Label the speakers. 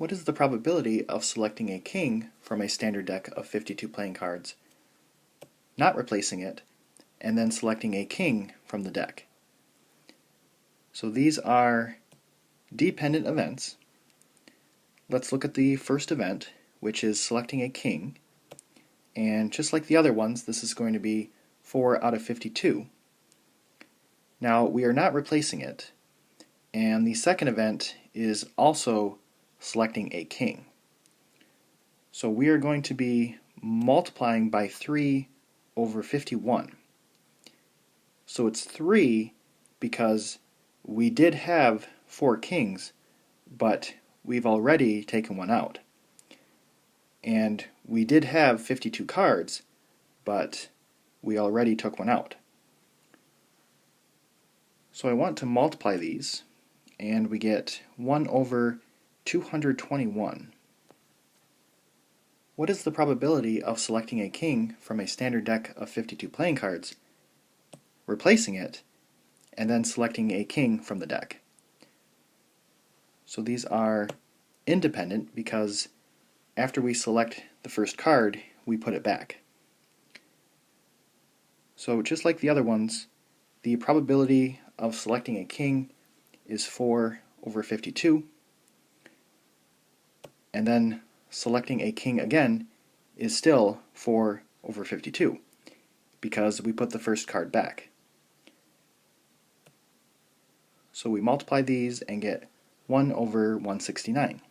Speaker 1: What is the probability of selecting a king from a standard deck of 52 playing cards, not replacing it, and then selecting a king from the deck? So these are dependent events. Let's look at the first event, which is selecting a king. And just like the other ones, this is going to be 4 out of 52. Now, we are not replacing it. And the second event is also selecting a king. So we are going to be multiplying by 3 over 51. So it's 3 because we did have 4 kings, but we've already taken one out. And we did have 52 cards, but we already took one out. So I want to multiply these, and we get 1 over 221. What is the probability of selecting a king from a standard deck of 52 playing cards, replacing it, and then selecting a king from the deck? So these are independent because after we select the first card, we put it back. So just like the other ones, the probability of selecting a king is 4 over 52, and then selecting a king again is still 4 over 52 because we put the first card back. So we multiply these and get 1 over 169.